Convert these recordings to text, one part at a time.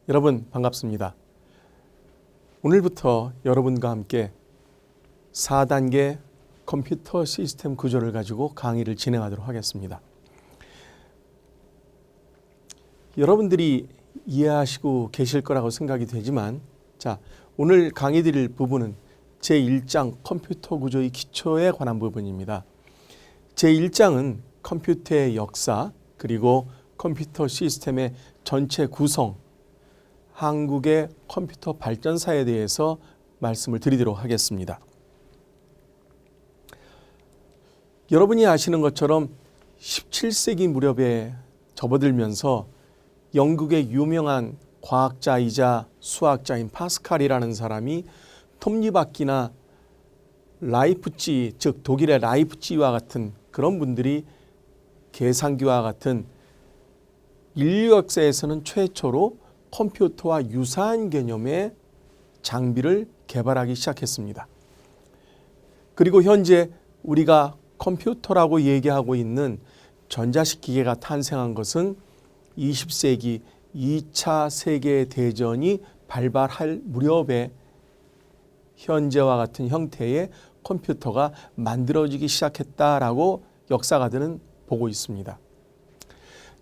여러분 반갑습니다. 오늘부터 여러분과 함께 4단계 컴퓨터 시스템 구조를 가지고 강의를 진행하도록 하겠습니다. 여러분들이 이해하시고 계실 거라고 생각이 되지만 오늘 강의 드릴 부분은 제1장 컴퓨터 구조의 기초에 관한 부분입니다. 제1장은 컴퓨터의 역사 그리고 컴퓨터 시스템의 전체 구성, 한국의 컴퓨터 발전사에 대해서 말씀을 드리도록 하겠습니다. 여러분이 아시는 것처럼 17세기 무렵에 접어들면서 영국의 유명한 과학자이자 수학자인 파스칼이라는 사람이 톱니바퀴나 라이프치, 즉 독일의 라이프치히와 같은 그런 분들이 계산기와 같은 인류 역사에서는 최초로 컴퓨터와 유사한 개념의 장비를 개발하기 시작했습니다. 그리고 현재 우리가 컴퓨터라고 얘기하고 있는 전자식 기계가 탄생한 것은 20세기 2차 세계대전이 발발할 무렵에 현재와 같은 형태의 컴퓨터가 만들어지기 시작했다라고 역사가들은 보고 있습니다.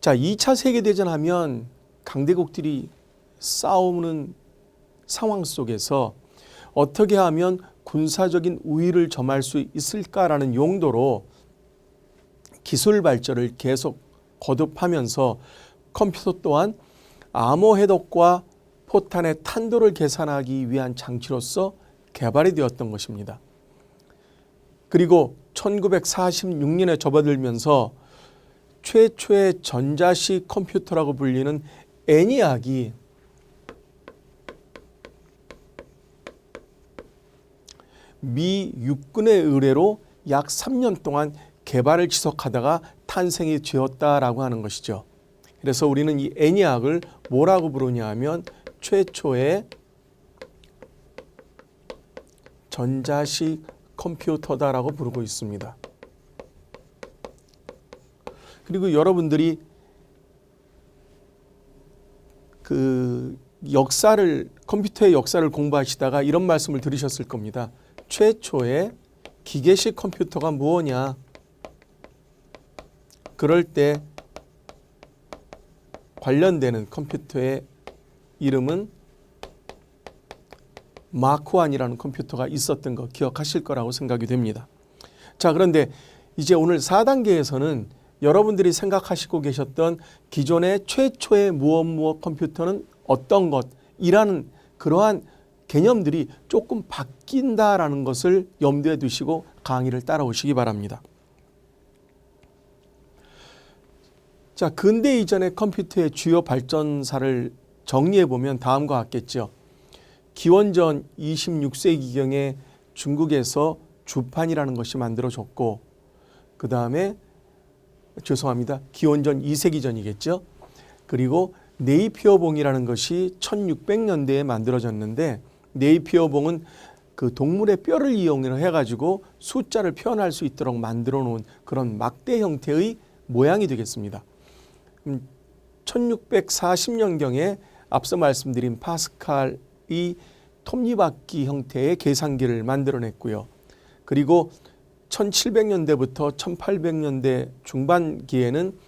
2차 세계대전 하면 강대국들이 싸우는 상황 속에서 어떻게 하면 군사적인 우위를 점할 수 있을까라는 용도로 기술 발전을 계속 거듭하면서 컴퓨터 또한 암호 해독과 포탄의 탄도를 계산하기 위한 장치로서 개발이 되었던 것입니다. 그리고 1946년에 접어들면서 최초의 전자식 컴퓨터라고 불리는 애니악이 미 육군의 의뢰로 약 3년 동안 개발을 지속하다가 탄생이 되었다라고 하는 것이죠. 그래서 우리는 이 애니악을 뭐라고 부르냐 하면 최초의 전자식 컴퓨터다라고 부르고 있습니다. 그리고 여러분들이 컴퓨터의 역사를 공부하시다가 이런 말씀을 들으셨을 겁니다. 최초의 기계식 컴퓨터가 무엇이냐? 그럴 때 관련되는 컴퓨터의 이름은 마크1이라는 컴퓨터가 있었던 거 기억하실 거라고 생각이 됩니다. 그런데 이제 오늘 4단계에서는 여러분들이 생각하시고 계셨던 기존의 최초의 무엇 컴퓨터는 어떤 것이라는 그러한 개념들이 조금 바뀐다라는 것을 염두에 두시고 강의를 따라오시기 바랍니다. 근대 이전의 컴퓨터의 주요 발전사를 정리해 보면 다음과 같겠죠. 기원전 26세기경에 중국에서 주판이라는 것이 만들어졌고 그 다음에 기원전 2세기 전이겠죠. 그리고 네이피어봉이라는 것이 1600년대에 만들어졌는데 네이피어봉은 그 동물의 뼈를 이용해 가지고 숫자를 표현할 수 있도록 만들어 놓은 그런 막대 형태의 모양이 되겠습니다. 1640년경에 앞서 말씀드린 파스칼이 톱니바퀴 형태의 계산기를 만들어냈고요. 그리고 1700년대부터 1800년대 중반기에는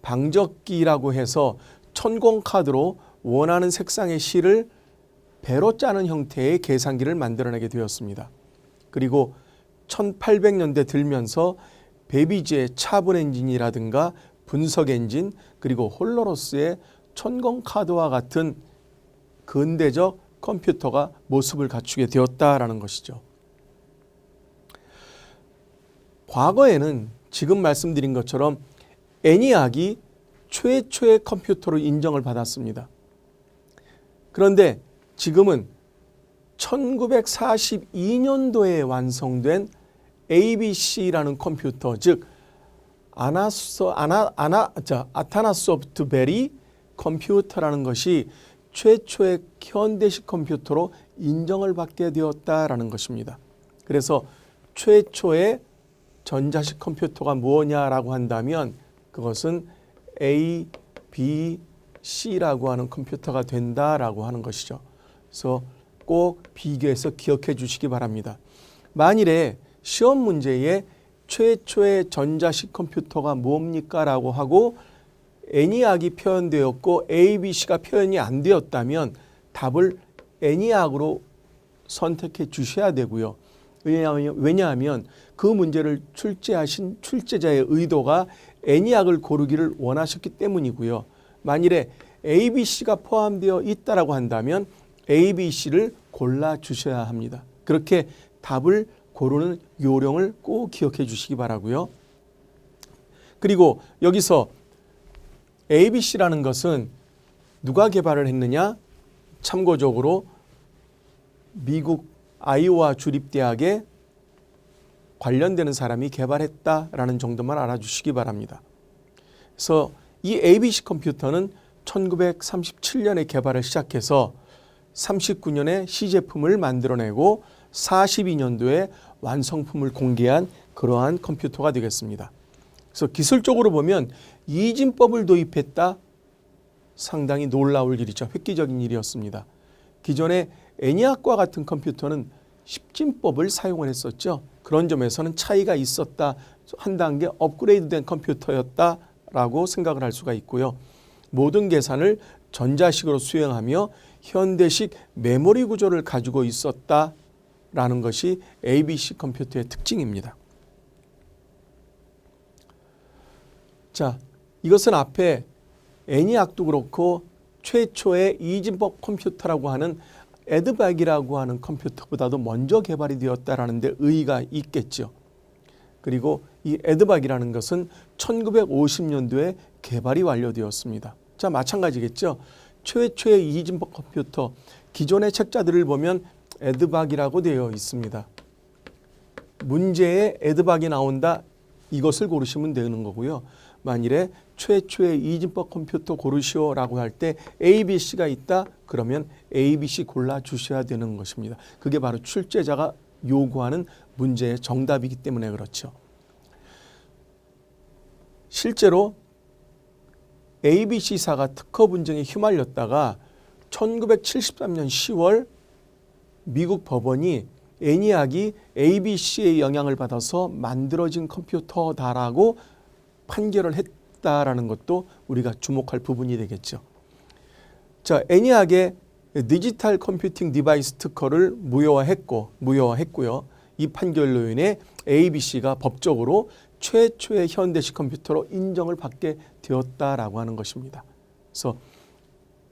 방적기라고 해서 천공카드로 원하는 색상의 실을 배로 짜는 형태의 계산기를 만들어내게 되었습니다. 그리고 1800년대 들면서 베비지의 차분 엔진이라든가 분석 엔진 그리고 홀로로스의 천공카드와 같은 근대적 컴퓨터가 모습을 갖추게 되었다라는 것이죠. 과거에는 지금 말씀드린 것처럼 애니악이 최초의 컴퓨터로 인정을 받았습니다. 그런데 지금은 1942년도에 완성된 ABC라는 컴퓨터, 즉 아타나소프트 베리 컴퓨터라는 것이 최초의 현대식 컴퓨터로 인정을 받게 되었다라는 것입니다. 그래서 최초의 전자식 컴퓨터가 무엇이냐라고 한다면 그것은 A, B, C라고 하는 컴퓨터가 된다라고 하는 것이죠. 그래서 꼭 비교해서 기억해 주시기 바랍니다. 만일에 시험 문제에 최초의 전자식 컴퓨터가 뭡니까? 라고 하고 애니악이 표현되었고 ABC가 표현이 안 되었다면 답을 애니악으로 선택해 주셔야 되고요. 왜냐하면 그 문제를 출제하신 출제자의 의도가 애니악을 고르기를 원하셨기 때문이고요. 만일에 ABC가 포함되어 있다라고 한다면 ABC를 골라 주셔야 합니다. 그렇게 답을 고르는 요령을 꼭 기억해 주시기 바라고요. 그리고 여기서 ABC라는 것은 누가 개발을 했느냐? 참고적으로 미국 아이오와 주립대학에 관련되는 사람이 개발했다라는 정도만 알아주시기 바랍니다. 그래서 이 ABC 컴퓨터는 1937년에 개발을 시작해서 39년에 시제품을 만들어내고 42년도에 완성품을 공개한 그러한 컴퓨터가 되겠습니다. 그래서 기술적으로 보면 이진법을 도입했다? 상당히 놀라울 일이죠. 획기적인 일이었습니다. 기존의 애니악과 같은 컴퓨터는 십진법을 사용을 했었죠. 그런 점에서는 차이가 있었다. 한 단계 업그레이드된 컴퓨터였다라고 생각을 할 수가 있고요. 모든 계산을 전자식으로 수행하며 현대식 메모리 구조를 가지고 있었다라는 것이 ABC 컴퓨터의 특징입니다. 자, 이것은 앞에 애니악도 그렇고 최초의 이진법 컴퓨터라고 하는 에드박이라고 하는 컴퓨터보다도 먼저 개발이 되었다라는 데 의의가 있겠죠. 그리고 이 에드박이라는 것은 1950년도에 개발이 완료되었습니다. 자, 마찬가지겠죠. 최초의 이진법 컴퓨터, 기존의 책자들을 보면 에드박이라고 되어 있습니다. 문제에 에드박이 나온다, 이것을 고르시면 되는 거고요. 만일에 최초의 이진법 컴퓨터 고르시오라고 할 때 ABC가 있다, 그러면 ABC 골라주셔야 되는 것입니다. 그게 바로 출제자가 요구하는 문제의 정답이기 때문에 그렇죠. 실제로 ABC사가 특허 분쟁에 휘말렸다가 1973년 10월 미국 법원이 애니악이 ABC의 영향을 받아서 만들어진 컴퓨터다라고 판결을 했다라는 것도 우리가 주목할 부분이 되겠죠. 자, 애니악의 디지털 컴퓨팅 디바이스 특허를 무효화했고요. 이 판결로 인해 ABC가 법적으로 최초의 현대식 컴퓨터로 인정을 받게 되었다라고 하는 것입니다. 그래서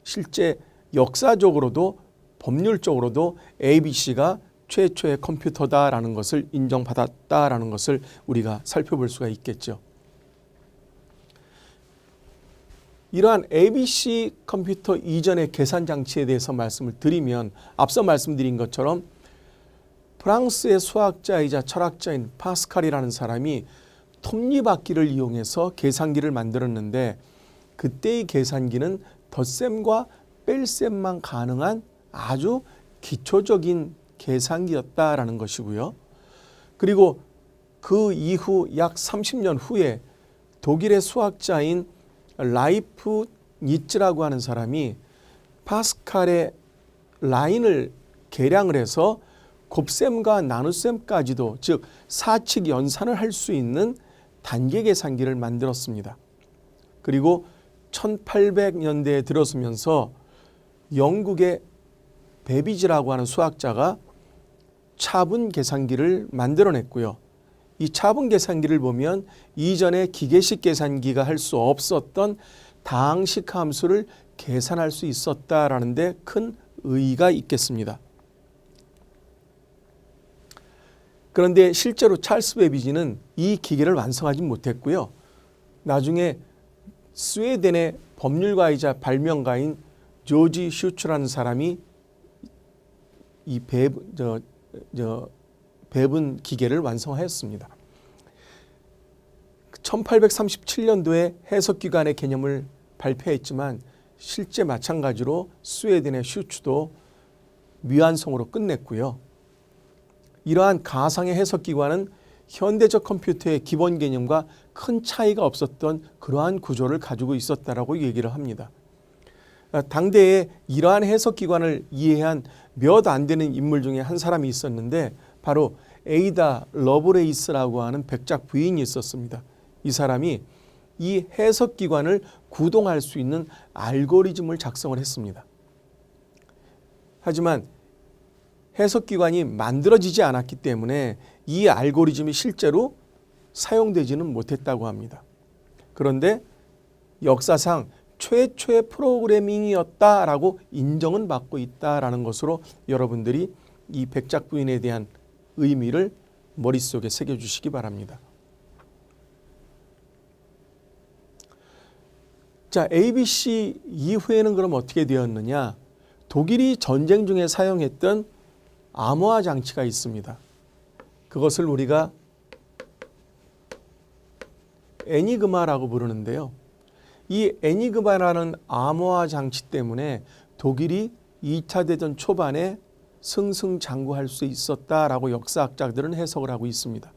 실제 역사적으로도 법률적으로도 ABC가 최초의 컴퓨터다라는 것을 인정받았다라는 것을 우리가 살펴볼 수가 있겠죠. 이러한 ABC 컴퓨터 이전의 계산 장치에 대해서 말씀을 드리면 앞서 말씀드린 것처럼 프랑스의 수학자이자 철학자인 파스칼이라는 사람이 톱니바퀴를 이용해서 계산기를 만들었는데 그때의 계산기는 덧셈과 뺄셈만 가능한 아주 기초적인 계산기였다라는 것이고요. 그리고 그 이후 약 30년 후에 독일의 수학자인 라이프니츠라고 하는 사람이 파스칼의 라인을 계량을 해서 곱셈과 나눗셈까지도, 즉 사칙 연산을 할 수 있는 단계 계산기를 만들었습니다. 그리고 1800년대에 들어서면서 영국의 베비지라고 하는 수학자가 차분 계산기를 만들어냈고요. 이 차분 계산기를 보면 이전에 기계식 계산기가 할 수 없었던 다항식 함수를 계산할 수 있었다라는 데 큰 의의가 있겠습니다. 그런데 실제로 찰스 베비지는 이 기계를 완성하지 못했고요. 나중에 스웨덴의 법률가이자 발명가인 조지 슈츠라는 사람이 이 배분 기계를 완성하였습니다. 1837년도에 해석기관의 개념을 발표했지만 실제 마찬가지로 스웨덴의 슈츠도 미완성으로 끝냈고요. 이러한 가상의 해석기관은 현대적 컴퓨터의 기본 개념과 큰 차이가 없었던 그러한 구조를 가지고 있었다라고 얘기를 합니다. 당대에 이러한 해석기관을 이해한 몇 안 되는 인물 중에 한 사람이 있었는데 바로 에이다 러브레이스라고 하는 백작 부인이 있었습니다. 이 사람이 이 해석기관을 구동할 수 있는 알고리즘을 작성을 했습니다. 하지만 해석기관이 만들어지지 않았기 때문에 이 알고리즘이 실제로 사용되지는 못했다고 합니다. 그런데 역사상 최초의 프로그래밍이었다라고 인정은 받고 있다라는 것으로 여러분들이 이 백작 부인에 대한 의미를 머릿속에 새겨주시기 바랍니다. 자, ABC 이후에는 그럼 어떻게 되었느냐? 독일이 전쟁 중에 사용했던 암호화 장치가 있습니다. 그것을 우리가 에니그마라고 부르는데요. 이 에니그마라는 암호화 장치 때문에 독일이 2차 대전 초반에 승승장구할 수 있었다라고 역사학자들은 해석을 하고 있습니다.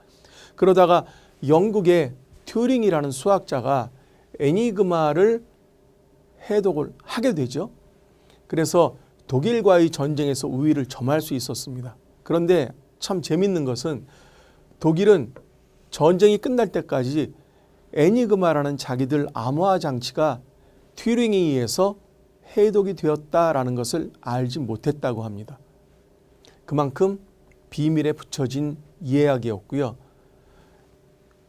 그러다가 영국의 튜링이라는 수학자가 에니그마를 해독을 하게 되죠. 그래서 독일과의 전쟁에서 우위를 점할 수 있었습니다. 그런데 참 재밌는 것은 독일은 전쟁이 끝날 때까지 에니그마라는 자기들 암호화 장치가 튜링에 의해서 해독이 되었다라는 것을 알지 못했다고 합니다. 그만큼 비밀에 붙여진 이야기였고요.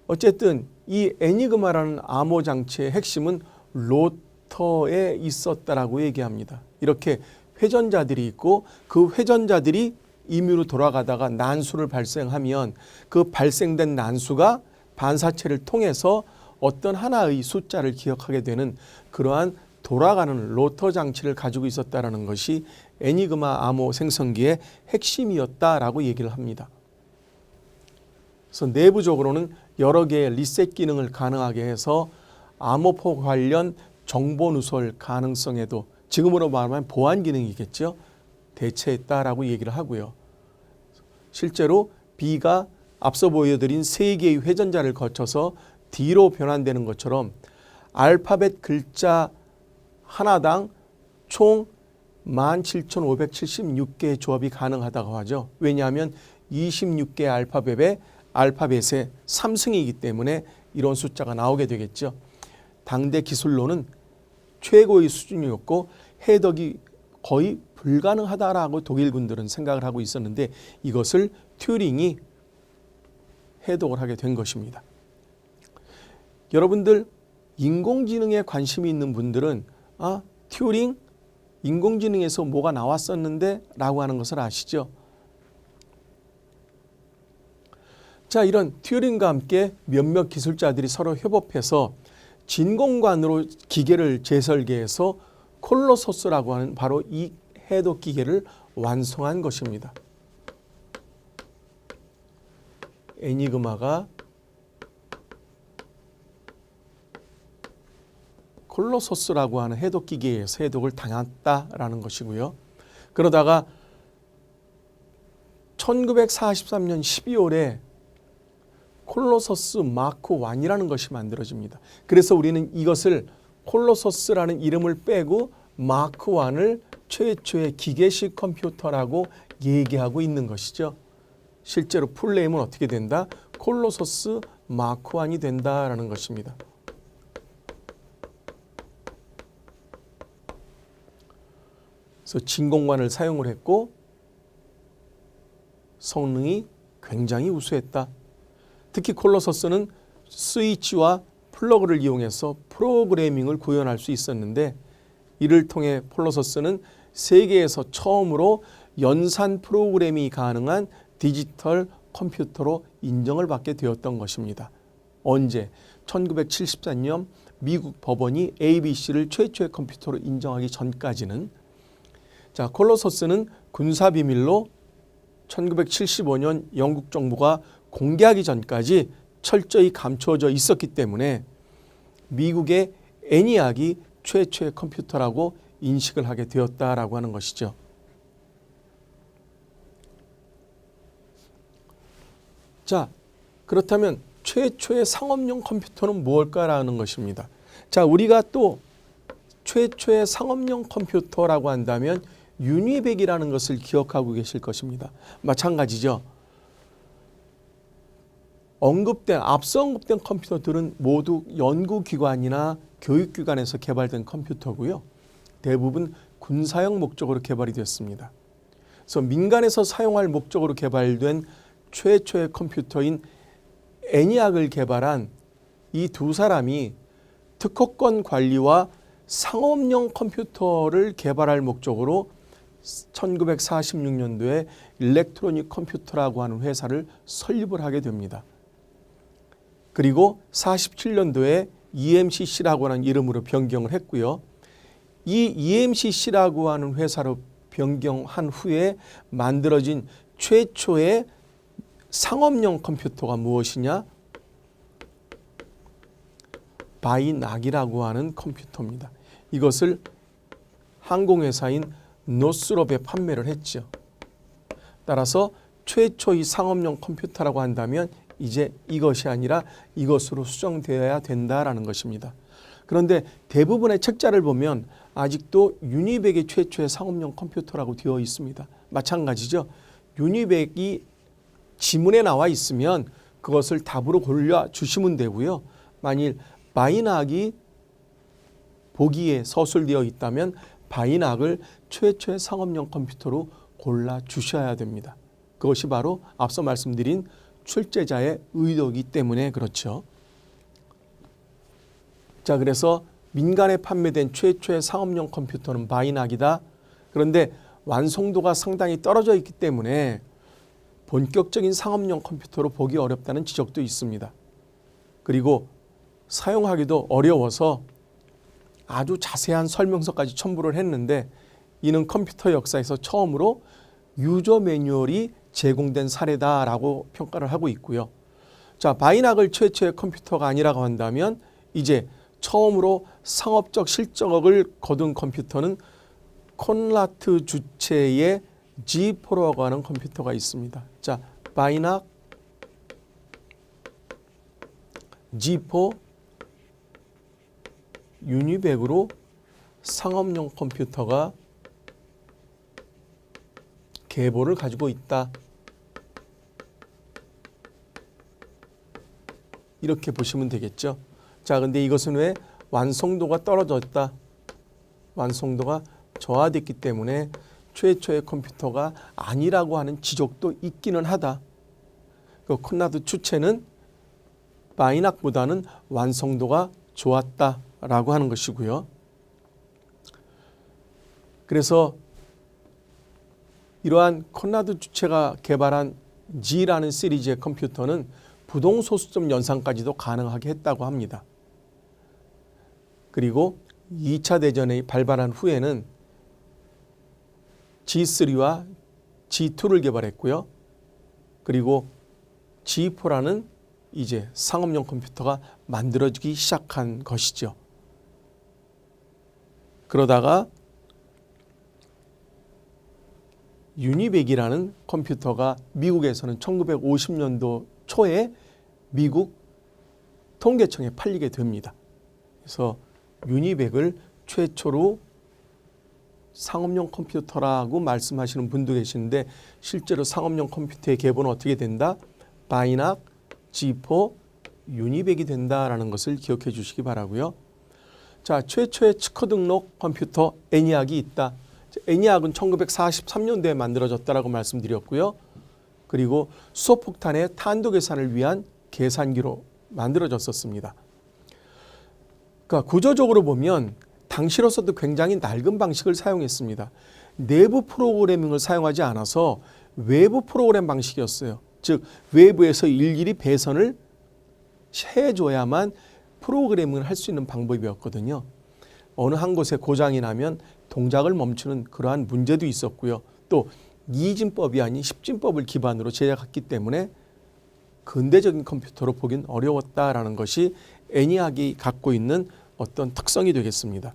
어쨌든 이 에니그마라는 암호 장치의 핵심은 로터에 있었다라고 얘기합니다. 이렇게 회전자들이 있고 그 회전자들이 임의로 돌아가다가 난수를 발생하면 그 발생된 난수가 반사체를 통해서 어떤 하나의 숫자를 기억하게 되는 그러한 돌아가는 로터 장치를 가지고 있었다는 것이 에니그마 암호 생성기의 핵심이었다라고 얘기를 합니다. 그래서 내부적으로는 여러 개의 리셋 기능을 가능하게 해서 암호포 관련 정보 누설 가능성에도 지금으로 말하면 보안 기능이겠죠. 대체했다라고 얘기를 하고요. 실제로 B가 앞서 보여드린 3개의 회전자를 거쳐서 D로 변환되는 것처럼 알파벳 글자 하나당 총 17,576개의 조합이 가능하다고 하죠. 왜냐하면 26개의 알파벳의 3승이기 때문에 이런 숫자가 나오게 되겠죠. 당대 기술로는 최고의 수준이었고 해독이 거의 불가능하다라고 독일군들은 생각을 하고 있었는데 이것을 튜링이 해독을 하게 된 것입니다. 여러분들 인공지능에 관심이 있는 분들은 튜링 인공지능에서 뭐가 나왔었는데 라고 하는 것을 아시죠? 자, 이런 튜링과 함께 몇몇 기술자들이 서로 협업해서 진공관으로 기계를 재설계해서 콜로소스라고 하는 바로 이 해독 기계를 완성한 것입니다. 에니그마가 콜로소스라고 하는 해독 기계에서 해독을 당했다라는 것이고요. 그러다가 1943년 12월에 콜로소스 마크 1이라는 것이 만들어집니다. 그래서 우리는 이것을 콜로소스라는 이름을 빼고 마크 1을 최초의 기계식 컴퓨터라고 얘기하고 있는 것이죠. 실제로 풀네임은 어떻게 된다? 콜로소스 마크 1이 된다라는 것입니다. 그래서 진공관을 사용을 했고 성능이 굉장히 우수했다. 특히 콜로소스는 스위치와 플러그를 이용해서 프로그래밍을 구현할 수 있었는데 이를 통해 콜로소스는 세계에서 처음으로 연산 프로그래밍이 가능한 디지털 컴퓨터로 인정을 받게 되었던 것입니다. 언제? 1974년 미국 법원이 ABC를 최초의 컴퓨터로 인정하기 전까지는 자, 콜로소스는 군사 비밀로 1975년 영국 정부가 공개하기 전까지 철저히 감춰져 있었기 때문에 미국의 애니악이 최초의 컴퓨터라고 인식을 하게 되었다라고 하는 것이죠. 자, 그렇다면 최초의 상업용 컴퓨터는 무엇일까라는 것입니다. 자, 우리가 또 최초의 상업용 컴퓨터라고 한다면 유니백이라는 것을 기억하고 계실 것입니다. 마찬가지죠. 앞서 언급된 컴퓨터들은 모두 연구기관이나 교육기관에서 개발된 컴퓨터고요. 대부분 군사용 목적으로 개발이 됐습니다. 그래서 민간에서 사용할 목적으로 개발된 최초의 컴퓨터인 애니악을 개발한 이 두 사람이 특허권 관리와 상업용 컴퓨터를 개발할 목적으로 1946년도에 일렉트로닉 컴퓨터라고 하는 회사를 설립을 하게 됩니다. 그리고 47년도에 EMCC라고 하는 이름으로 변경을 했고요. 이 EMCC라고 하는 회사로 변경한 후에 만들어진 최초의 상업용 컴퓨터가 무엇이냐? 바이낙이라고 하는 컴퓨터입니다. 이것을 항공회사인 노스롭에 판매를 했죠. 따라서 최초의 상업용 컴퓨터라고 한다면 이제 이것이 아니라 이것으로 수정되어야 된다라는 것입니다. 그런데 대부분의 책자를 보면 아직도 유니백이 최초의 상업용 컴퓨터라고 되어 있습니다. 마찬가지죠. 유니백이 지문에 나와 있으면 그것을 답으로 골라주시면 되고요. 만일 바이낙이 보기에 서술되어 있다면 바이낙을 최초의 상업용 컴퓨터로 골라주셔야 됩니다. 그것이 바로 앞서 말씀드린 출제자의 의도이기 때문에 그렇죠. 자, 그래서 민간에 판매된 최초의 상업용 컴퓨터는 바이낙이다. 그런데 완성도가 상당히 떨어져 있기 때문에 본격적인 상업용 컴퓨터로 보기 어렵다는 지적도 있습니다. 그리고 사용하기도 어려워서 아주 자세한 설명서까지 첨부를 했는데 이는 컴퓨터 역사에서 처음으로 유저 매뉴얼이 제공된 사례다라고 평가를 하고 있고요. 자, 바이낙을 최초의 컴퓨터가 아니라고 한다면 이제 처음으로 상업적 실적을 거둔 컴퓨터는 콘라트 주체의 G4라고 하는 컴퓨터가 있습니다. 자, 바이낙 G4 유니백으로 상업용 컴퓨터가 계보를 가지고 있다. 이렇게 보시면 되겠죠. 자, 근데 이것은 왜 완성도가 떨어졌다. 완성도가 저하됐기 때문에 최초의 컴퓨터가 아니라고 하는 지적도 있기는 하다. 그 콘라드 추체는 바이낙보다는 완성도가 좋았다라고 하는 것이고요. 그래서 이러한 콘라드 주체가 개발한 G라는 시리즈의 컴퓨터는 부동소수점 연산까지도 가능하게 했다고 합니다. 그리고 2차 대전에 발발한 후에는 G3와 G2를 개발했고요. 그리고 G4라는 이제 상업용 컴퓨터가 만들어지기 시작한 것이죠. 그러다가 유니백이라는 컴퓨터가 미국에서는 1950년도 초에 미국 통계청에 팔리게 됩니다. 그래서 유니백을 최초로 상업용 컴퓨터라고 말씀하시는 분도 계시는데 실제로 상업용 컴퓨터의 계보는 어떻게 된다? 바이낙, G4, 유니백이 된다라는 것을 기억해 주시기 바라고요. 자, 최초의 특허 등록 컴퓨터 애니악이 있다. 애니악은 1943년도에 만들어졌다라고 말씀드렸고요. 그리고 수소폭탄의 탄도 계산을 위한 계산기로 만들어졌었습니다. 그러니까 구조적으로 보면 당시로서도 굉장히 낡은 방식을 사용했습니다. 내부 프로그래밍을 사용하지 않아서 외부 프로그램 방식이었어요. 즉 외부에서 일일이 배선을 해줘야만 프로그래밍을 할 수 있는 방법이었거든요. 어느 한 곳에 고장이 나면 동작을 멈추는 그러한 문제도 있었고요. 또 이진법이 아닌 십진법을 기반으로 제작했기 때문에 근대적인 컴퓨터로 보긴 어려웠다라는 것이 애니악이 갖고 있는 어떤 특성이 되겠습니다.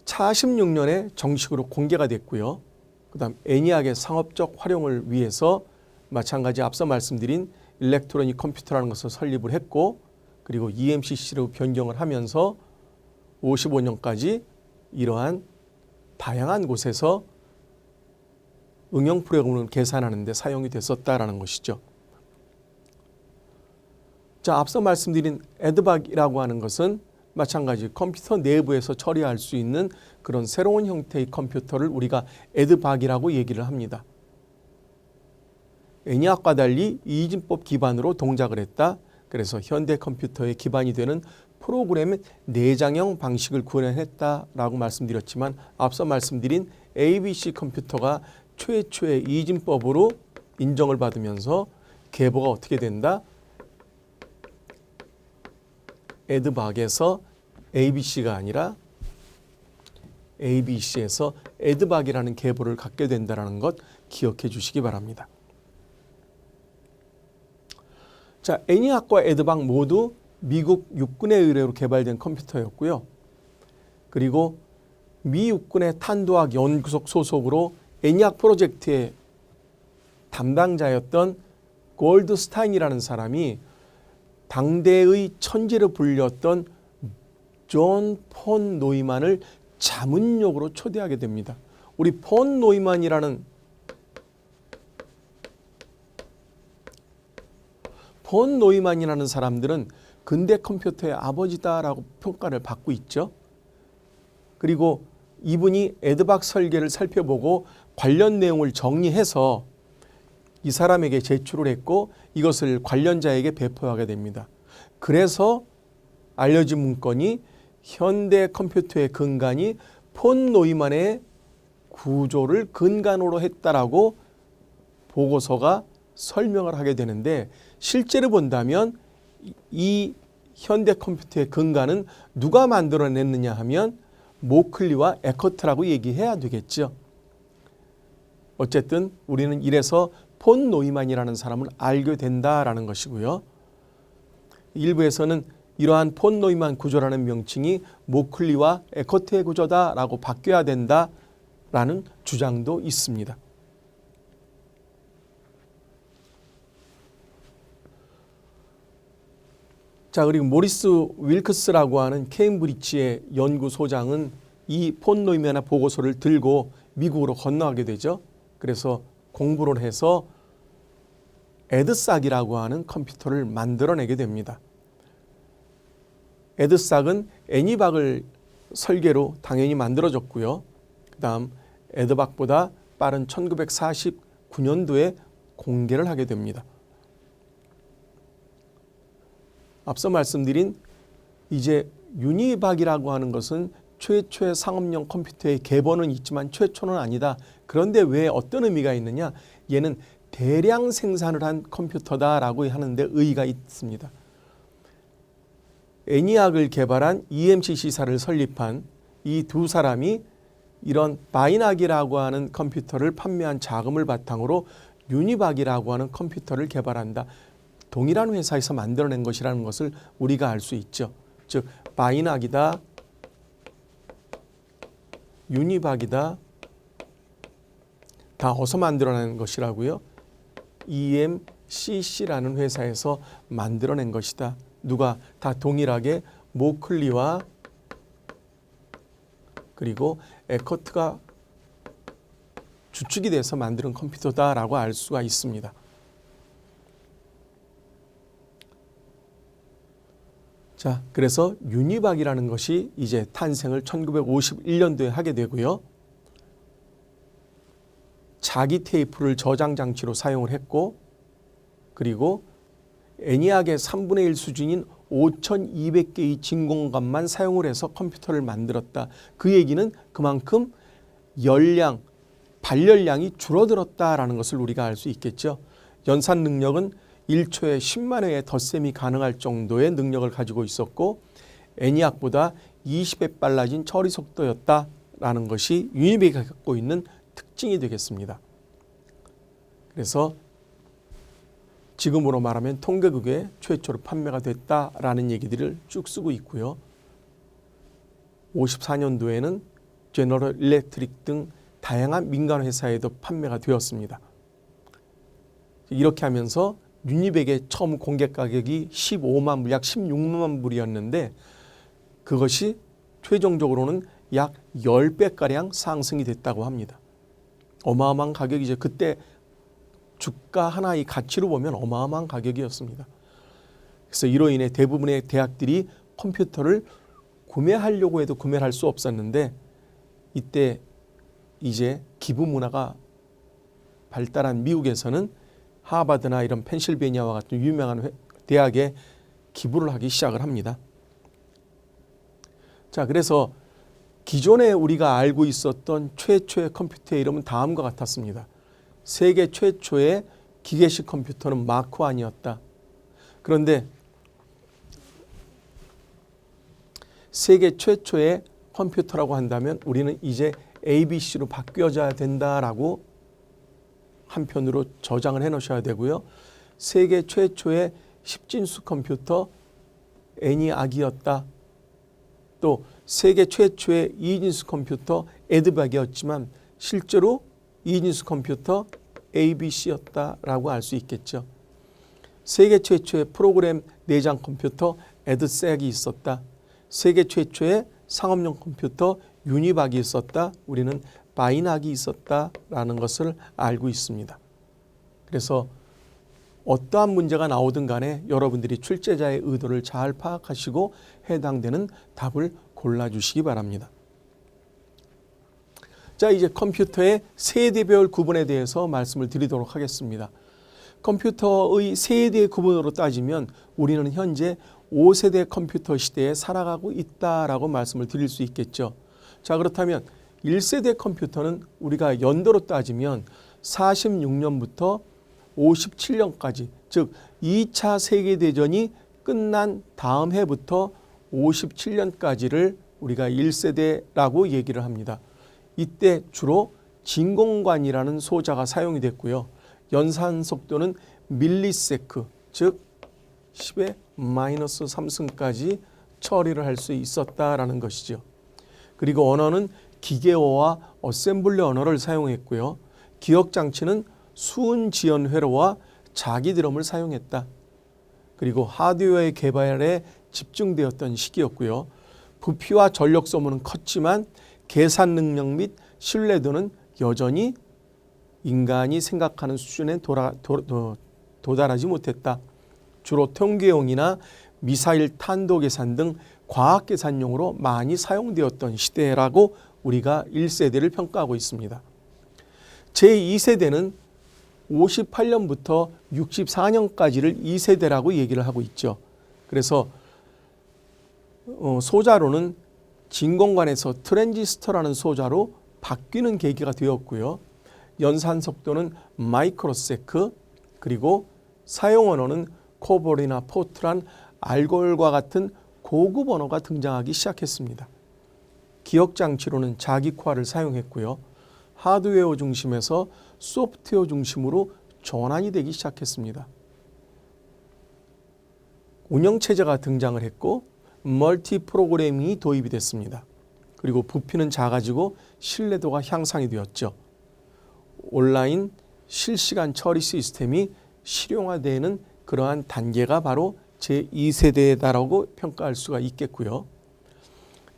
46년에 정식으로 공개가 됐고요. 그 다음 애니악의 상업적 활용을 위해서 마찬가지 앞서 말씀드린 일렉트로닉 컴퓨터라는 것을 설립을 했고 그리고 EMCC로 변경을 하면서 55년까지 이러한 다양한 곳에서 응용 프로그램을 계산하는 데 사용이 됐었다라는 것이죠. 자, 앞서 말씀드린 에드박이라고 하는 것은 마찬가지 컴퓨터 내부에서 처리할 수 있는 그런 새로운 형태의 컴퓨터를 우리가 에드박이라고 얘기를 합니다. 애니악과 달리 이진법 기반으로 동작을 했다. 그래서 현대 컴퓨터의 기반이 되는 프로그램 내장형 방식을 구현했다라고 말씀드렸지만 앞서 말씀드린 ABC 컴퓨터가 최초의 이진법으로 인정을 받으면서 계보가 어떻게 된다? 에드박에서 ABC가 아니라 ABC에서 에드박이라는 계보를 갖게 된다는 것 기억해 주시기 바랍니다. 자, 애니악과 에드박 모두 미국 육군의 의뢰로 개발된 컴퓨터였고요. 그리고 미 육군의 탄도학 연구소 소속으로 애니악 프로젝트의 담당자였던 골드스타인이라는 사람이 당대의 천재로 불렸던 존 폰 노이만을 자문역으로 초대하게 됩니다. 우리 폰 노이만이라는 사람들은 근대 컴퓨터의 아버지다라고 평가를 받고 있죠. 그리고 이분이 에드박 설계를 살펴보고 관련 내용을 정리해서 이 사람에게 제출을 했고 이것을 관련자에게 배포하게 됩니다. 그래서 알려진 문건이 현대 컴퓨터의 근간이 폰 노이만의 구조를 근간으로 했다라고 보고서가 설명을 하게 되는데 실제로 본다면 이 현대 컴퓨터의 근간은 누가 만들어냈느냐 하면 모클리와 에커트라고 얘기해야 되겠죠. 어쨌든 우리는 이래서 폰 노이만이라는 사람을 알게 된다라는 것이고요. 일부에서는 이러한 폰 노이만 구조라는 명칭이 모클리와 에커트의 구조다라고 바뀌어야 된다라는 주장도 있습니다. 자, 그리고 모리스 윌크스라고 하는 케임브리지의 연구소장은 이 폰 노이만의 보고서를 들고 미국으로 건너가게 되죠. 그래서 공부를 해서 에드삭이라고 하는 컴퓨터를 만들어내게 됩니다. 에드삭은 애니박을 설계로 당연히 만들어졌고요. 그 다음 에드박보다 빠른 1949년도에 공개를 하게 됩니다. 앞서 말씀드린 이제 유니박이라고 하는 것은 최초의 상업용 컴퓨터의 계보는 있지만 최초는 아니다. 그런데 왜 어떤 의미가 있느냐? 얘는 대량 생산을 한 컴퓨터다라고 하는데 의의가 있습니다. 애니악을 개발한 EMCC사를 설립한 이 두 사람이 이런 바이낙이라고 하는 컴퓨터를 판매한 자금을 바탕으로 유니박이라고 하는 컴퓨터를 개발한다. 동일한 회사에서 만들어낸 것이라는 것을 우리가 알 수 있죠. 즉 바이낙이다, 유니박이다, 다 어디서 만들어낸 것이라고요? EMCC라는 회사에서 만들어낸 것이다. 누가? 다 동일하게 모클리와 그리고 에커트가 주축이 돼서 만든 컴퓨터다라고 알 수가 있습니다. 자, 그래서 유니박이라는 것이 이제 탄생을 1951년도에 하게 되고요. 자기 테이프를 저장 장치로 사용을 했고 그리고 애니악의 3분의 1 수준인 5200개의 진공관만 사용을 해서 컴퓨터를 만들었다. 그 얘기는 그만큼 열량, 발열량이 줄어들었다라는 것을 우리가 알 수 있겠죠. 연산 능력은 1초에 10만 회의 덧셈이 가능할 정도의 능력을 가지고 있었고 애니악보다 20배 빨라진 처리 속도였다라는 것이 유니박이 갖고 있는 특징이 되겠습니다. 그래서 지금으로 말하면 통계국에 최초로 판매가 됐다라는 얘기들을 쭉 쓰고 있고요. 54년도에는 제너럴 일렉트릭 등 다양한 민간 회사에도 판매가 되었습니다. 이렇게 하면서 유니백의 처음 공개 가격이 15만 불, 약 16만 불이었는데 그것이 최종적으로는 약 10배가량 상승이 됐다고 합니다. 어마어마한 가격이죠. 그때 주가 하나의 가치로 보면 어마어마한 가격이었습니다. 그래서 이로 인해 대부분의 대학들이 컴퓨터를 구매하려고 해도 구매를 할 수 없었는데 이때 이제 기부 문화가 발달한 미국에서는 하버드나 이런 펜실베니아와 같은 유명한 대학에 기부를 하기 시작을 합니다. 자, 그래서 기존에 우리가 알고 있었던 최초의 컴퓨터의 이름은 다음과 같았습니다. 세계 최초의 기계식 컴퓨터는 마크 1이었다. 그런데 세계 최초의 컴퓨터라고 한다면 우리는 이제 ABC로 바뀌어져야 된다라고 한편으로 저장을 해 놓으셔야 되고요. 세계 최초의 10진수 컴퓨터 애니악이었다. 또 세계 최초의 2진수 컴퓨터 에드박이었지만 실제로 2진수 컴퓨터 ABC였다라고 알 수 있겠죠. 세계 최초의 프로그램 내장 컴퓨터 에드색이 있었다. 세계 최초의 상업용 컴퓨터 유니박이 있었다. 우리는 바이낙이 있었다라는 것을 알고 있습니다. 그래서 어떠한 문제가 나오든 간에 여러분들이 출제자의 의도를 잘 파악하시고 해당되는 답을 골라주시기 바랍니다. 자, 이제 컴퓨터의 세대별 구분에 대해서 말씀을 드리도록 하겠습니다. 컴퓨터의 세대 구분으로 따지면 우리는 현재 5세대 컴퓨터 시대에 살아가고 있다라고 말씀을 드릴 수 있겠죠. 자, 그렇다면 1세대 컴퓨터는 우리가 연도로 따지면 46년부터 57년까지, 즉 2차 세계대전이 끝난 다음 해부터 57년까지를 우리가 1세대라고 얘기를 합니다. 이때 주로 진공관이라는 소자가 사용이 됐고요. 연산 속도는 밀리세크, 즉 10의 마이너스 3승까지 처리를 할 수 있었다라는 것이죠. 그리고 언어는 기계어와 어셈블리 언어를 사용했고요. 기억장치는 수은 지연 회로와 자기 드럼을 사용했다. 그리고 하드웨어의 개발에 집중되었던 시기였고요. 부피와 전력 소모는 컸지만 계산 능력 및 신뢰도는 여전히 인간이 생각하는 수준에 도달하지 못했다. 주로 통계용이나 미사일 탄도 계산 등 과학 계산용으로 많이 사용되었던 시대라고 우리가 1세대를 평가하고 있습니다. 제2세대는 58년부터 64년까지를 2세대라고 얘기를 하고 있죠. 그래서 소자로는 진공관에서 트랜지스터라는 소자로 바뀌는 계기가 되었고요. 연산 속도는 마이크로세크, 그리고 사용 언어는 코볼이나 포트란 알골과 같은 고급 언어가 등장하기 시작했습니다. 기억장치로는 자기코아를 사용했고요. 하드웨어 중심에서 소프트웨어 중심으로 전환이 되기 시작했습니다. 운영체제가 등장을 했고 멀티 프로그래밍이 도입이 됐습니다. 그리고 부피는 작아지고 신뢰도가 향상이 되었죠. 온라인 실시간 처리 시스템이 실용화되는 그러한 단계가 바로 제2세대다라고 평가할 수가 있겠고요.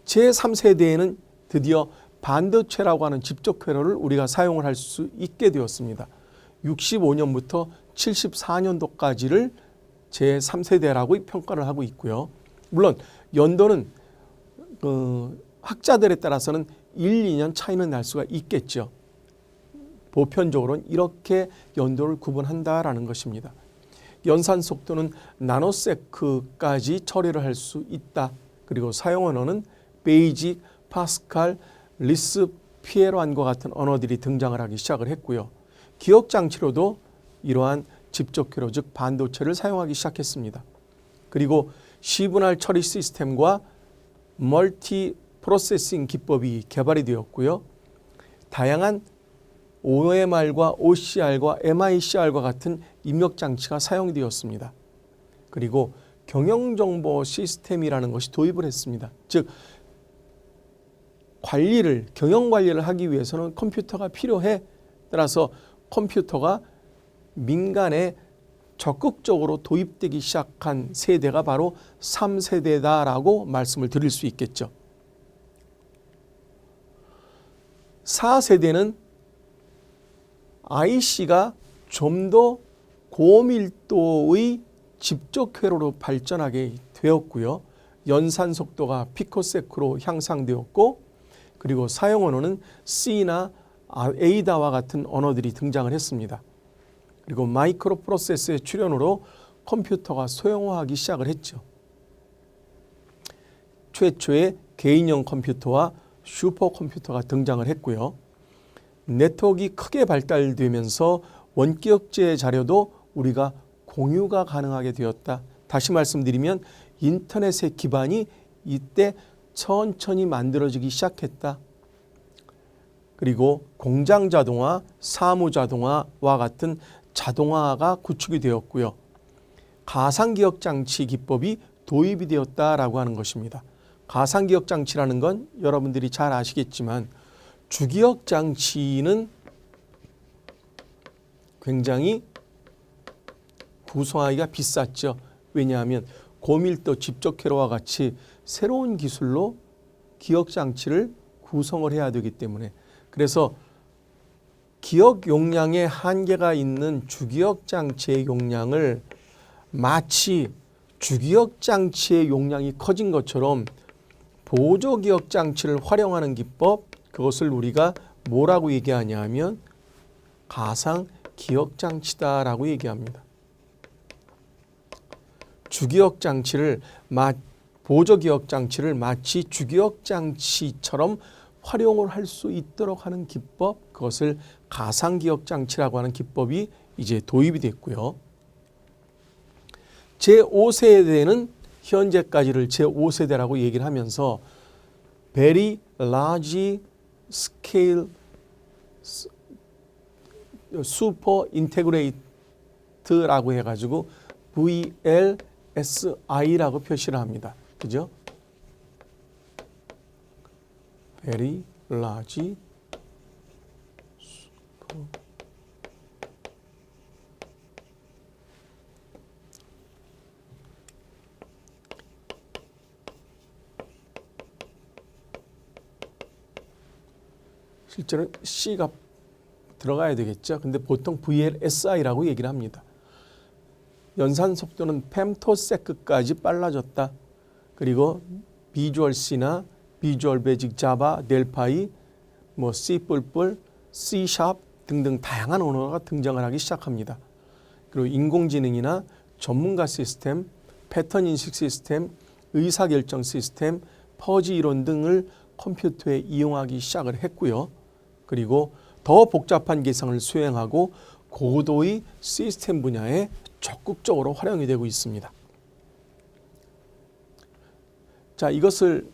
제3세대에는 드디어 반도체라고 하는 집적 회로를 우리가 사용을 할 수 있게 되었습니다. 65년부터 74년도까지를 제3세대라고 평가를 하고 있고요. 물론 연도는 학자들에 따라서는 1, 2년 차이는 날 수가 있겠죠. 보편적으로는 이렇게 연도를 구분한다라는 것입니다. 연산 속도는 나노세크까지 처리를 할 수 있다. 그리고 사용 언어는 베이직, 파스칼, 리스, 피에로안과 같은 언어들이 등장을 하기 시작을 했고요. 기억장치로도 이러한 집적회로, 즉 반도체를 사용하기 시작했습니다. 그리고 시분할 처리 시스템과 멀티 프로세싱 기법이 개발이 되었고요. 다양한 OMR과 OCR과 MICR과 같은 입력장치가 사용이 되었습니다. 그리고 경영정보 시스템이라는 것이 도입을 했습니다. 즉 경영관리를 하기 위해서는 컴퓨터가 필요해. 따라서 컴퓨터가 민간에 적극적으로 도입되기 시작한 세대가 바로 3세대다라고 말씀을 드릴 수 있겠죠. 4세대는 IC가 좀 더 고밀도의 집적 회로로 발전하게 되었고요. 연산 속도가 피코세크로 향상되었고, 그리고 사용 언어는 C나 ADA와 같은 언어들이 등장을 했습니다. 그리고 마이크로 프로세서의 출현으로 컴퓨터가 소형화하기 시작을 했죠. 최초의 개인용 컴퓨터와 슈퍼컴퓨터가 등장을 했고요. 네트워크가 크게 발달되면서 원격제 자료도 우리가 공유가 가능하게 되었다. 다시 말씀드리면 인터넷의 기반이 이때 천천히 만들어지기 시작했다. 그리고 공장 자동화, 사무 자동화와 같은 자동화가 구축이 되었고요. 가상기억 장치 기법이 도입이 되었다라고 하는 것입니다. 가상기억 장치라는 건 여러분들이 잘 아시겠지만 주기억 장치는 굉장히 구성하기가 비쌌죠. 왜냐하면 고밀도 집적 회로와 같이 새로운 기술로 기억 장치를 구성을 해야 되기 때문에, 그래서 기억 용량에 한계가 있는 주기억 장치의 용량을 마치 주기억 장치의 용량이 커진 것처럼 보조기억 장치를 활용하는 기법, 그것을 우리가 뭐라고 얘기하냐 하면 가상기억 장치다라고 얘기합니다. 주기억 장치를 보조기억 장치를 마치 주기억 장치처럼 활용을 할 수 있도록 하는 기법, 그것을 가상기억 장치라고 하는 기법이 이제 도입이 됐고요. 제5세대는 현재까지를 제5세대라고 얘기를 하면서 Very Large Scale Super Integrate라고 해가지고 VLSI라고 표시를 합니다. 그죠? Very Large Super 실제로는 C가 들어가야 되겠죠. 근데 보통 VLSI라고 얘기를 합니다. 연산 속도는 femtoseconds까지 빨라졌다. 그리고 비주얼 C나 비주얼 베이직 자바, 델파이, C++, C# 등등 다양한 언어가 등장을 하기 시작합니다. 그리고 인공지능이나 전문가 시스템, 패턴 인식 시스템, 의사결정 시스템, 퍼지 이론 등을 컴퓨터에 이용하기 시작을 했고요. 그리고 더 복잡한 계산을 수행하고 고도의 시스템 분야에 적극적으로 활용이 되고 있습니다. 자, 이것을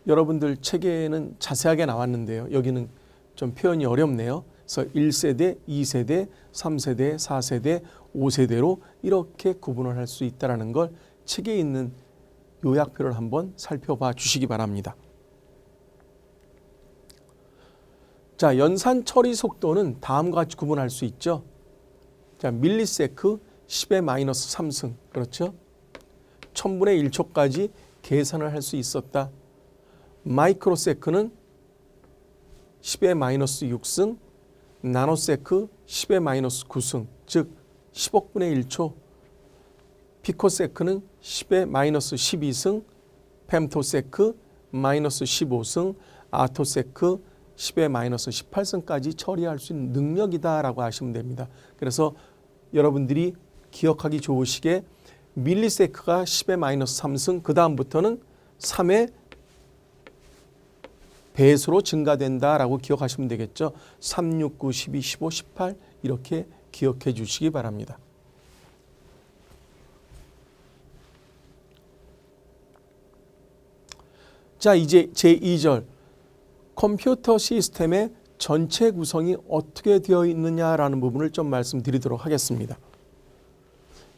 여러분들 책에는 자세하게 나왔는데요. 여기는 좀 표현이 어렵네요. 그래서 1세대, 2세대, 3세대, 4세대, 5세대로 이렇게 구분을 할 수 있다는 걸 책에 있는 요약표를 한번 살펴봐 주시기 바랍니다. 자, 연산 처리 속도는 다음과 같이 구분할 수 있죠. 자, 밀리세크 10의 마이너스 3승, 그렇죠? 1000분의 1초까지 계산을 할 수 있었다. 마이크로세크는 10의 마이너스 6승, 나노세크 10의 마이너스 9승, 즉 10억분의 1초. 피코세크는 10의 마이너스 12승, 펜토세크 마이너스 15승, 아토세크 10의 마이너스 18승까지 처리할 수 있는 능력이다라고 하시면 됩니다. 그래서 여러분들이 기억하기 좋으시게 밀리세크가 10의 마이너스 3승, 그 다음부터는 3의 배수로 증가된다라고 기억하시면 되겠죠. 3, 6, 9, 12, 15, 18 이렇게 기억해 주시기 바랍니다. 자, 이제 제2절 컴퓨터 시스템의 전체 구성이 어떻게 되어 있느냐라는 부분을 좀 말씀드리도록 하겠습니다.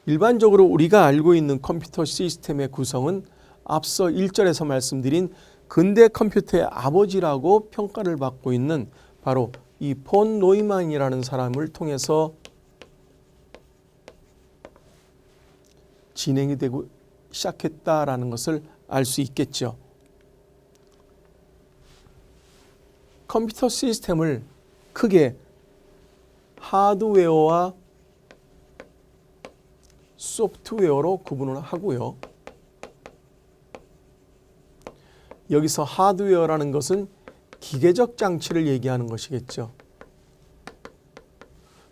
일반적으로 우리가 알고 있는 컴퓨터 시스템의 구성은 앞서 1절에서 말씀드린 근대 컴퓨터의 아버지라고 평가를 받고 있는 바로 이 폰 노이만이라는 사람을 통해서 진행이 되고 시작했다라는 것을 알 수 있겠죠. 컴퓨터 시스템을 크게 하드웨어와 소프트웨어로 구분을 하고요. 여기서 하드웨어라는 것은 기계적 장치를 얘기하는 것이겠죠.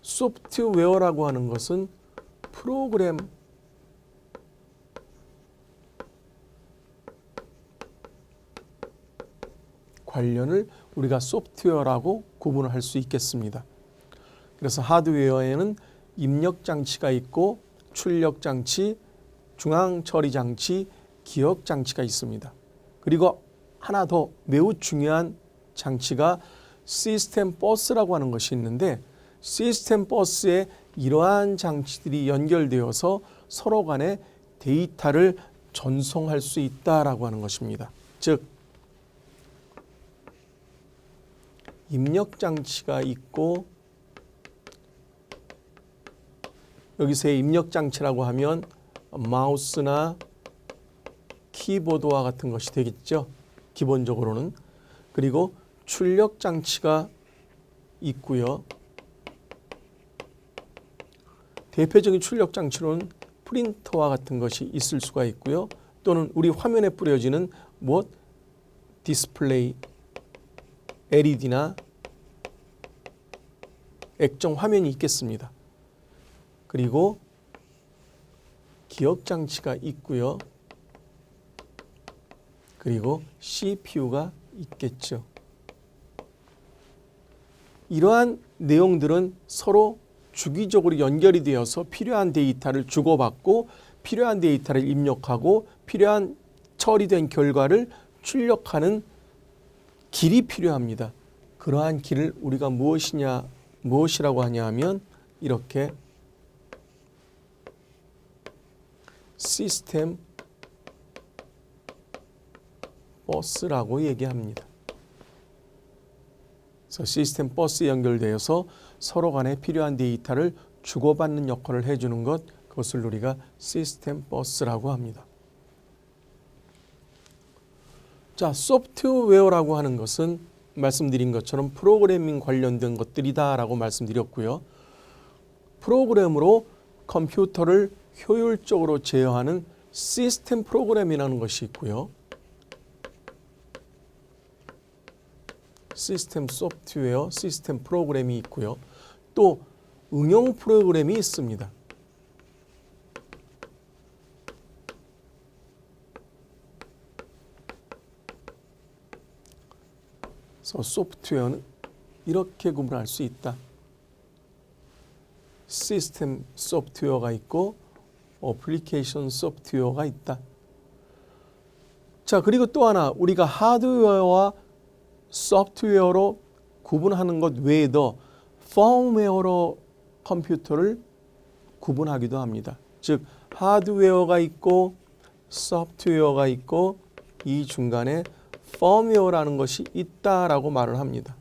소프트웨어라고 하는 것은 프로그램 관련을 우리가 소프트웨어라고 구분을 할 수 있겠습니다. 그래서 하드웨어에는 입력 장치가 있고 출력 장치, 중앙 처리 장치, 기억 장치가 있습니다. 그리고 하나 더 매우 중요한 장치가 시스템 버스라고 하는 것이 있는데 시스템 버스에 이러한 장치들이 연결되어서 서로 간에 데이터를 전송할 수 있다라고 하는 것입니다. 즉 입력 장치가 있고 여기서의 입력 장치라고 하면 마우스나 키보드와 같은 것이 되겠죠. 기본적으로는. 그리고 출력 장치가 있고요. 대표적인 출력 장치로는 프린터와 같은 것이 있을 수가 있고요. 또는 우리 화면에 뿌려지는 디스플레이, LED나 액정 화면이 있겠습니다. 그리고 기억 장치가 있고요. 그리고 CPU가 있겠죠. 이러한 내용들은 서로 주기적으로 연결이 되어서 필요한 데이터를 주고받고 필요한 데이터를 입력하고 필요한 처리된 결과를 출력하는 길이 필요합니다. 그러한 길을 우리가 무엇이라고 하냐 하면 이렇게 시스템 버스라고 얘기합니다. 그래서 시스템 버스에 연결되어서 서로 간에 필요한 데이터를 주고받는 역할을 해주는 것, 그것을 우리가 시스템 버스라고 합니다. 자, 소프트웨어라고 하는 것은 말씀드린 것처럼 프로그래밍 관련된 것들이다라고 말씀드렸고요. 프로그램으로 컴퓨터를 효율적으로 제어하는 시스템 프로그램이라는 것이 있고요. 시스템 소프트웨어, 시스템 프로그램이 있고요. 또 응용 프로그램이 있습니다. 그래서 소프트웨어는 이렇게 구분할 수 있다. 시스템 소프트웨어가 있고 어플리케이션 소프트웨어가 있다. 자, 그리고 또 하나 우리가 하드웨어와 소프트웨어로 구분하는 것 외에도 펌웨어로 컴퓨터를 구분하기도 합니다. 즉 하드웨어가 있고 소프트웨어가 있고 이 중간에 펌웨어라는 것이 있다라고 말을 합니다.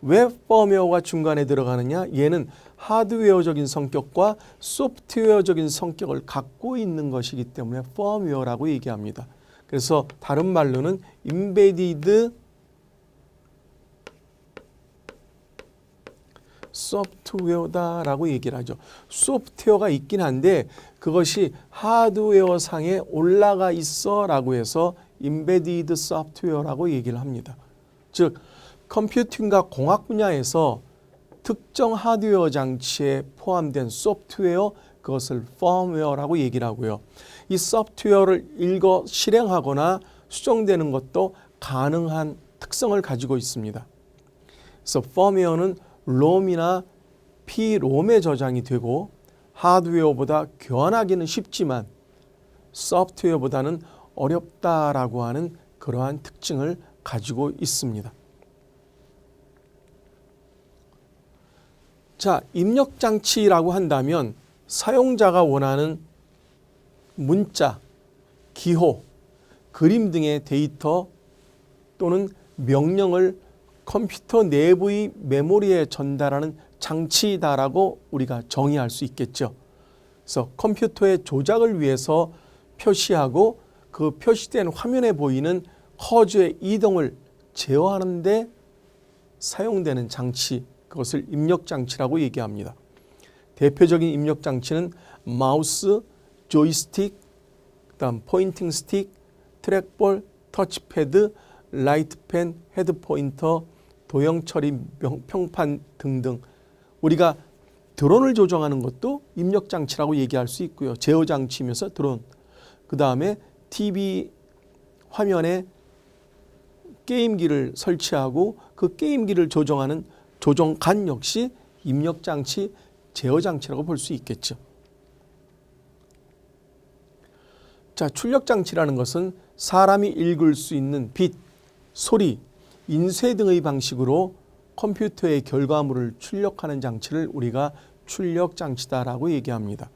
왜 펌웨어가 중간에 들어가느냐? 얘는 하드웨어적인 성격과 소프트웨어적인 성격을 갖고 있는 것이기 때문에 펌웨어라고 얘기합니다. 그래서 다른 말로는 임베디드 소프트웨어다라고 얘기를 하죠. 소프트웨어가 있긴 한데 그것이 하드웨어 상에 올라가 있어라고 해서 임베디드 소프트웨어라고 얘기를 합니다. 즉 컴퓨팅과 공학 분야에서 특정 하드웨어 장치에 포함된 소프트웨어, 그것을 펌웨어라고 얘기를 하고요. 이 소프트웨어를 읽어 실행하거나 수정되는 것도 가능한 특성을 가지고 있습니다. 그래서 펌웨어는 롬이나 P롬에 저장이 되고 하드웨어보다 교환하기는 쉽지만 소프트웨어보다는 어렵다라고 하는 그러한 특징을 가지고 있습니다. 자, 입력 장치라고 한다면 사용자가 원하는 문자, 기호, 그림 등의 데이터 또는 명령을 컴퓨터 내부의 메모리에 전달하는 장치다라고 우리가 정의할 수 있겠죠. 그래서 컴퓨터의 조작을 위해서 표시하고 그 표시된 화면에 보이는 커즈의 이동을 제어하는 데 사용되는 장치, 그것을 입력 장치라고 얘기합니다. 대표적인 입력 장치는 마우스, 조이스틱, 그다음 포인팅 스틱, 트랙볼, 터치패드, 라이트펜, 헤드포인터, 도형 처리 평판 등등. 우리가 드론을 조정하는 것도 입력 장치라고 얘기할 수 있고요. 제어 장치이면서 드론. 그 다음에 TV 화면에 게임기를 설치하고 그 게임기를 조정하는 조정간 역시 입력 장치, 제어 장치라고 볼 수 있겠죠. 자, 출력 장치라는 것은 사람이 읽을 수 있는 빛, 소리, 인쇄 등의 방식으로 컴퓨터의 결과물을 출력하는 장치를 우리가 출력 장치다라고 얘기합니다.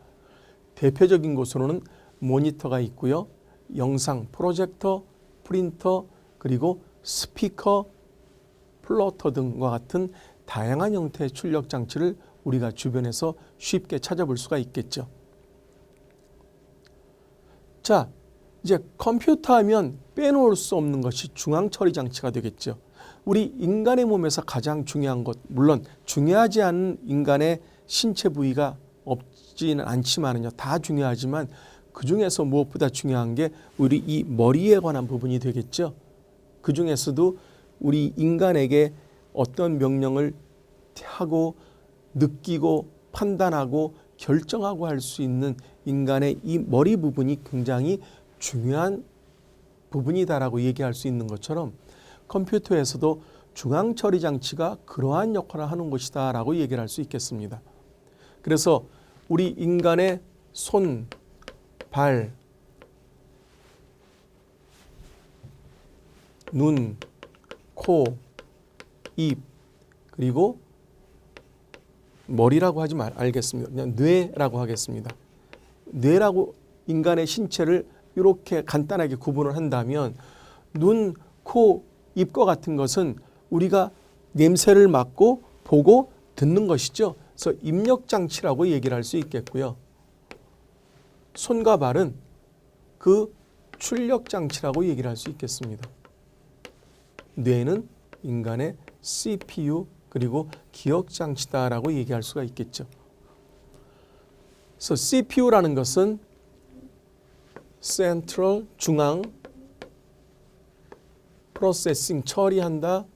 대표적인 곳으로는 모니터가 있고요. 영상 프로젝터, 프린터, 그리고 스피커, 플로터 등과 같은 다양한 형태의 출력 장치를 우리가 주변에서 쉽게 찾아볼 수가 있겠죠. 자, 이제 컴퓨터 하면 빼놓을 수 없는 것이 중앙 처리 장치가 되겠죠. 우리 인간의 몸에서 가장 중요한 것, 물론 중요하지 않은 인간의 신체 부위가 없지는 않지만요. 다 중요하지만 그 중에서 무엇보다 중요한 게 우리 이 머리에 관한 부분이 되겠죠. 그 중에서도 우리 인간에게 어떤 명령을 하고 느끼고 판단하고 결정하고 할 수 있는 인간의 이 머리 부분이 굉장히 중요한 부분이다라고 얘기할 수 있는 것처럼 컴퓨터에서도 중앙 처리 장치가 그러한 역할을 하는 것이다라고 얘기를 할 수 있겠습니다. 그래서 우리 인간의 손, 발, 눈, 코, 입, 그리고 머리라고 하지 알겠습니다. 그냥 뇌라고 하겠습니다. 뇌라고 인간의 신체를 이렇게 간단하게 구분을 한다면 눈, 코, 입과 같은 것은 우리가 냄새를 맡고 보고 듣는 것이죠. 그래서 입력 장치라고 얘기를 할 수 있겠고요. 손과 발은 그 출력 장치라고 얘기를 할 수 있겠습니다. 뇌는 인간의 CPU 그리고 기억 장치다라고 얘기할 수가 있겠죠. 그래서 CPU라는 것은 Central 중앙 프로세싱 처리한다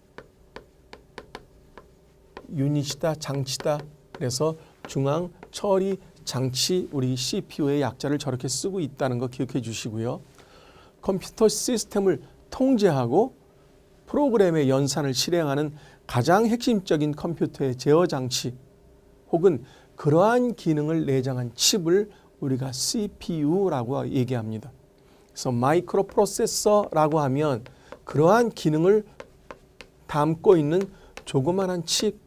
유닛이다 장치다. 그래서 중앙 처리 장치 우리 CPU의 약자를 저렇게 쓰고 있다는 거 기억해 주시고요. 컴퓨터 시스템을 통제하고 프로그램의 연산을 실행하는 가장 핵심적인 컴퓨터의 제어 장치 혹은 그러한 기능을 내장한 칩을 우리가 CPU라고 얘기합니다. 그래서 마이크로 프로세서라고 하면 그러한 기능을 담고 있는 조그마한 칩,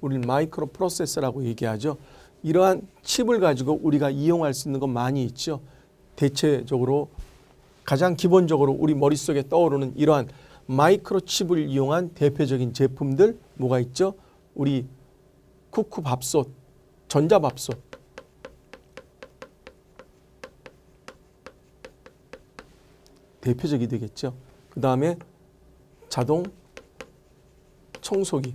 우리는 마이크로 프로세서라고 얘기하죠. 이러한 칩을 가지고 우리가 이용할 수 있는 건 많이 있죠. 대체적으로 가장 기본적으로 우리 머릿속에 떠오르는 이러한 마이크로 칩을 이용한 대표적인 제품들 뭐가 있죠? 우리 쿠쿠 밥솥, 전자밥솥. 대표적이 되겠죠. 그 다음에 자동 청소기.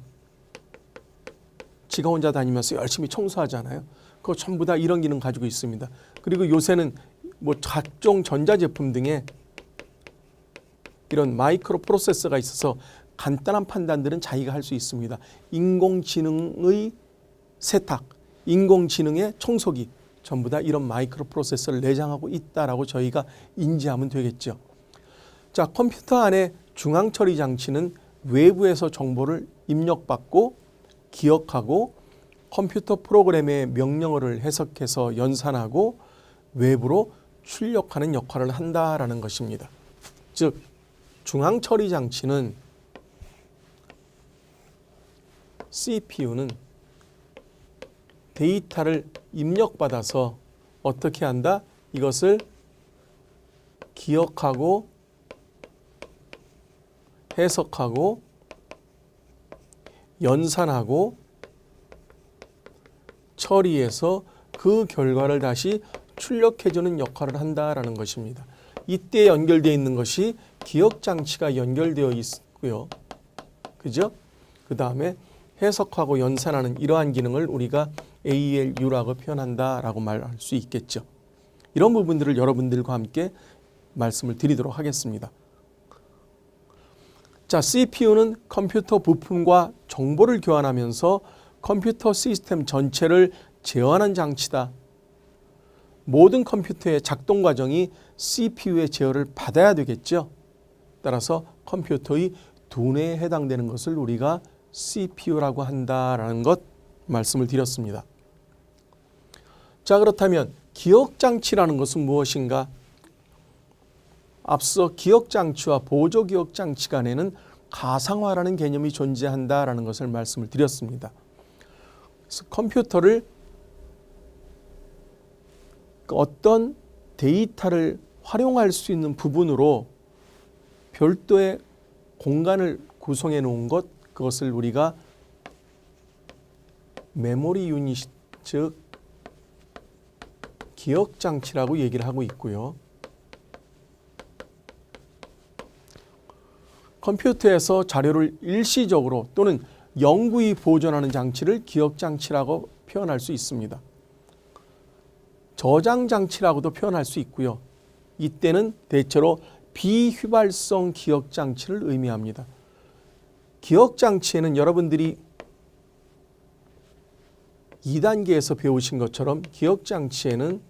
지가 혼자 다니면서 열심히 청소하잖아요. 그거 전부 다 이런 기능 가지고 있습니다. 그리고 요새는 뭐 각종 전자제품 등에 이런 마이크로 프로세서가 있어서 간단한 판단들은 자기가 할 수 있습니다. 인공지능의 세탁, 인공지능의 청소기 전부 다 이런 마이크로 프로세서를 내장하고 있다라고 저희가 인지하면 되겠죠. 자, 컴퓨터 안에 중앙 처리 장치는 외부에서 정보를 입력받고 기억하고 컴퓨터 프로그램의 명령어를 해석해서 연산하고 외부로 출력하는 역할을 한다라는 것입니다. 즉 중앙 처리 장치는 CPU는 데이터를 입력받아서 어떻게 한다? 이것을 기억하고 해석하고 연산하고 처리해서 그 결과를 다시 출력해주는 역할을 한다라는 것입니다. 이때 연결되어 있는 것이 기억장치가 연결되어 있고요. 그죠? 그 다음에 해석하고 연산하는 이러한 기능을 우리가 ALU라고 표현한다라고 말할 수 있겠죠. 이런 부분들을 여러분들과 함께 말씀을 드리도록 하겠습니다. 자, CPU는 컴퓨터 부품과 정보를 교환하면서 컴퓨터 시스템 전체를 제어하는 장치다. 모든 컴퓨터의 작동 과정이 CPU의 제어를 받아야 되겠죠. 따라서 컴퓨터의 두뇌에 해당되는 것을 우리가 CPU라고 한다라는 것 말씀을 드렸습니다. 자, 그렇다면 기억장치라는 것은 무엇인가? 앞서 기억장치와 보조기억장치 간에는 가상화라는 개념이 존재한다라는 것을 말씀을 드렸습니다. 그래서 컴퓨터를 어떤 데이터를 활용할 수 있는 부분으로 별도의 공간을 구성해 놓은 것, 그것을 우리가 메모리 유닛, 즉 기억장치라고 얘기를 하고 있고요. 컴퓨터에서 자료를 일시적으로 또는 영구히 보존하는 장치를 기억장치라고 표현할 수 있습니다. 저장장치라고도 표현할 수 있고요. 이때는 대체로 비휘발성 기억장치를 의미합니다. 기억장치에는 여러분들이 2단계에서 배우신 것처럼 기억장치에는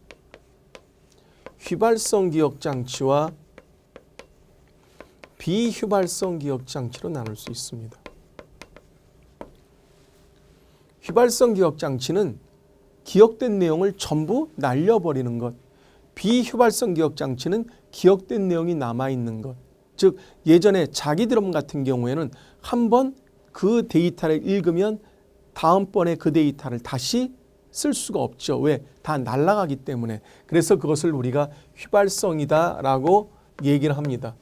휘발성 기억장치와 비휘발성 기억장치로 나눌 수 있습니다. 휘발성 기억장치는 기억된 내용을 전부 날려버리는 것, 비휘발성 기억장치는 기억된 내용이 남아있는 것. 즉 예전에 자기 드럼 같은 경우에는 한번 그 데이터를 읽으면 다음번에 그 데이터를 다시 쓸 수가 없죠. 왜? 다 날아가기 때문에. 그래서 그것을 우리가 휘발성이다라고 얘기를 합니다.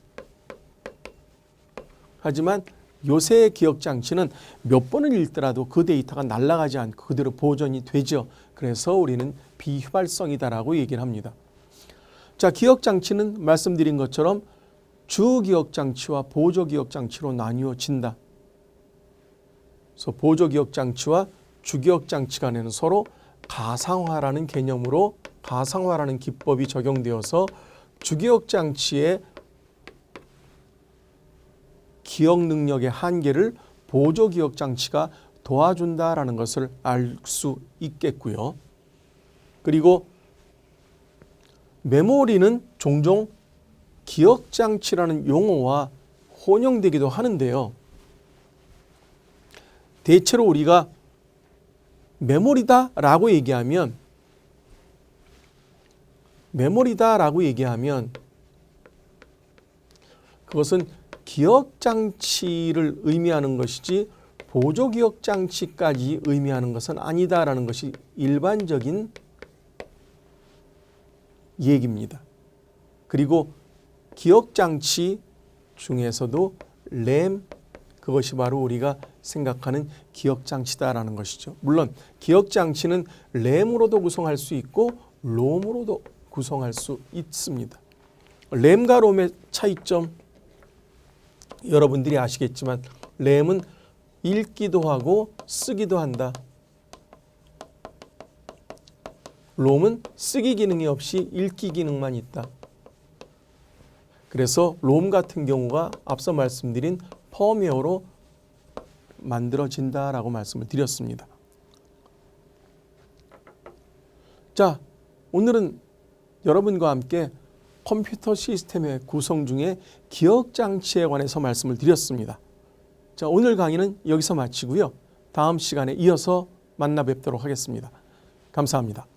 하지만 요새의 기억장치는 몇 번을 읽더라도 그 데이터가 날아가지 않고 그대로 보존이 되죠. 그래서 우리는 비휘발성이다라고 얘기를 합니다. 자, 기억장치는 말씀드린 것처럼 주기억장치와 보조기억장치로 나뉘어진다. 그래서 보조기억장치와 주기억장치 간에는 서로 가상화라는 개념으로 가상화라는 기법이 적용되어서 주기억장치의 기억 능력의 한계를 보조기억장치가 도와준다라는 것을 알 수 있겠고요. 그리고 메모리는 종종 기억장치라는 용어와 혼용되기도 하는데요. 대체로 우리가 메모리다라고 얘기하면 그것은 기억장치를 의미하는 것이지 보조기억장치까지 의미하는 것은 아니다라는 것이 일반적인 얘기입니다. 그리고 기억장치 중에서도 램, 그것이 바로 우리가 생각하는 기억장치다라는 것이죠. 물론 기억장치는 램으로도 구성할 수 있고 롬으로도 구성할 수 있습니다. 램과 롬의 차이점 여러분들이 아시겠지만 램은 읽기도 하고 쓰기도 한다. 롬은 쓰기 기능이 없이 읽기 기능만 있다. 그래서 롬 같은 경우가 앞서 말씀드린 펌웨어로 만들어진다라고 말씀을 드렸습니다. 자, 오늘은 여러분과 함께 컴퓨터 시스템의 구성 중에 기억장치에 관해서 말씀을 드렸습니다. 자, 오늘 강의는 여기서 마치고요. 다음 시간에 이어서 만나 뵙도록 하겠습니다. 감사합니다.